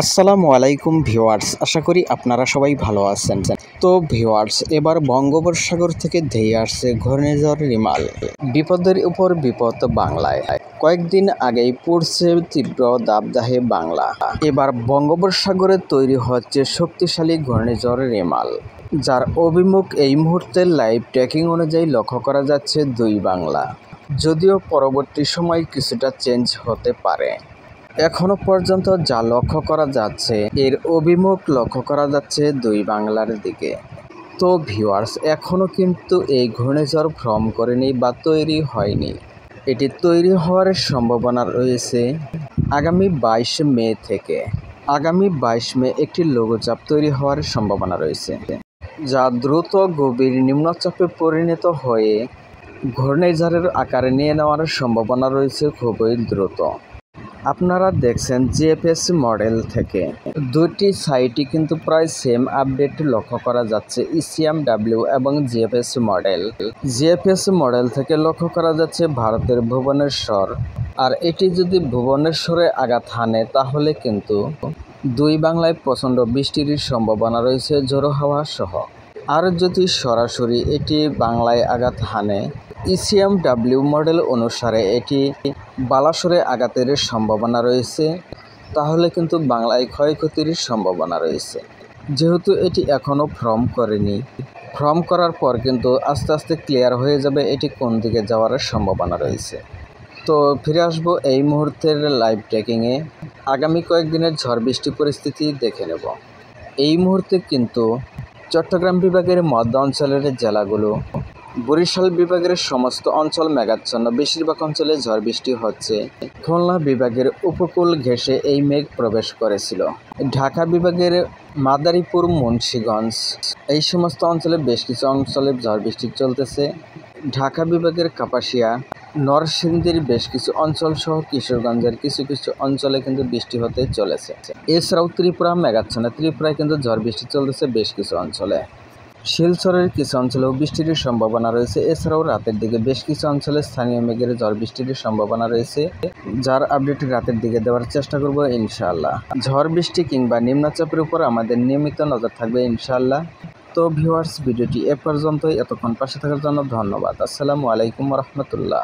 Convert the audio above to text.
আসসালামু আলাইকুম ভিউয়ার্স, আশা করি আপনারা সবাই ভালো আছেন। তো ভিউয়ার্স, এবার বঙ্গোপসাগর থেকে ধেয়ে আসছে ঘূর্ণিঝড় রিমাল। বিপদের উপর বিপদ বাংলায়। কয়েকদিন আগেই পড়ছে তীব্র দাবদাহে বাংলা। এবার বঙ্গোপসাগরে তৈরি হচ্ছে শক্তিশালী ঘূর্ণিঝড় রিমাল, যার অভিমুখ এই মুহূর্তের লাইভ ট্র্যাকিং অনুযায়ী লক্ষ্য করা যাচ্ছে দুই বাংলা। যদিও পরবর্তী সময় কিছুটা চেঞ্জ হতে পারে। এখনো পর্যন্ত যা লক্ষ্য করা যাচ্ছে, এর অভিমুখ লক্ষ্য করা যাচ্ছে দুই বাংলার দিকে। তো ভিউয়ার্স, এখনও কিন্তু এই ঘূর্ণিঝড় ফর্ম করেনি বা তৈরি হয়নি। এটি তৈরি হওয়ার সম্ভাবনা রয়েছে আগামী 22 মে থেকে। আগামী 22 মে একটি লঘুচাপ তৈরি হওয়ার সম্ভাবনা রয়েছে, যা দ্রুত গভীর নিম্নচাপে পরিণত হয়ে ঘূর্ণিঝড়ের আকার নিয়ে নেওয়ার সম্ভাবনা রয়েছে খুবই দ্রুত। আপনারা দেখছেন জিএফএস মডেল থেকে দুটি সাইটই কিন্তু প্রায় সেম আপডেট লক্ষ্য করা যাচ্ছে, ইসিএমডব্লিউ এবং জিএফএস মডেল। জিএফএস মডেল থেকে লক্ষ্য করা যাচ্ছে ভারতের ভুবনেশ্বর, আর এটি যদি ভুবনেশ্বরে আঘাত হানে তাহলে কিন্তু দুই বাংলায় প্রচণ্ড বৃষ্টির সম্ভাবনা রয়েছে, ঝোড়ো হাওয়া সহ। আর যদি সরাসরি এটি বাংলায় আঘাত হানে, ইসিএমডব্লিউ মডেল অনুসারে এটি বালাসোরে আঘাতের সম্ভাবনা রয়েছে, তাহলে কিন্তু বাংলায় ক্ষয়ক্ষতির সম্ভাবনা রয়েছে। যেহেতু এটি এখনও ফর্ম করেনি, ফর্ম করার পর কিন্তু আস্তে আস্তে ক্লিয়ার হয়ে যাবে এটি কোন দিকে যাওয়ার সম্ভাবনা রয়েছে। তো ফিরে আসবো এই মুহূর্তের লাইভ ট্র্যাকিংয়ে। আগামী কয়েকদিনের ঝড় বৃষ্টি পরিস্থিতি দেখে নেব। এই মুহূর্তে কিন্তু চট্টগ্রাম বিভাগের মধ্য অঞ্চলের জেলাগুলো, বরিশাল বিভাগের সমস্ত অঞ্চল মেঘাচ্ছন্ন, বেশিরভাগ অঞ্চলে ঝড় বৃষ্টি হচ্ছে। খুলনা বিভাগের উপকূল ঘেঁষে এই মেঘ প্রবেশ করেছিল। ঢাকা বিভাগের মাদারীপুর, মুন্সিগঞ্জ এই সমস্ত অঞ্চলে বেশ কিছু অঞ্চলে ঝড় বৃষ্টি চলতেছে। ঢাকা বিভাগের কাপাসিয়া, নরসিংদীর বেশ কিছু অঞ্চল সহ কিশোরগঞ্জের কিছু কিছু অঞ্চলে কিন্তু বৃষ্টি হতে চলেছে। এছাড়াও ত্রিপুরা মেঘাচ্ছন্ন, ত্রিপুরায় কিন্তু ঝড় বৃষ্টি চলতেছে বেশ কিছু অঞ্চলে। শিলচরের কিছু অঞ্চলেও বৃষ্টির সম্ভাবনা রয়েছে। এছাড়াও রাতের দিকে বেশ কিছু অঞ্চলে স্থানীয় মেঘের ঝড় বৃষ্টির সম্ভাবনা রয়েছে, যার আপডেট রাতের দিকে দেওয়ার চেষ্টা করব ইনশাআল্লাহ। ঝড় বৃষ্টি কিংবা নিম্নচাপের উপর আমাদের নিয়মিত নজর থাকবে ইনশাআল্লাহ। তো ভিউয়ার্স, ভিডিওটি এ পর্যন্তই। এতক্ষণ পাশে থাকার জন্য ধন্যবাদ। আসসালামু আলাইকুম রহমতুল্লাহ।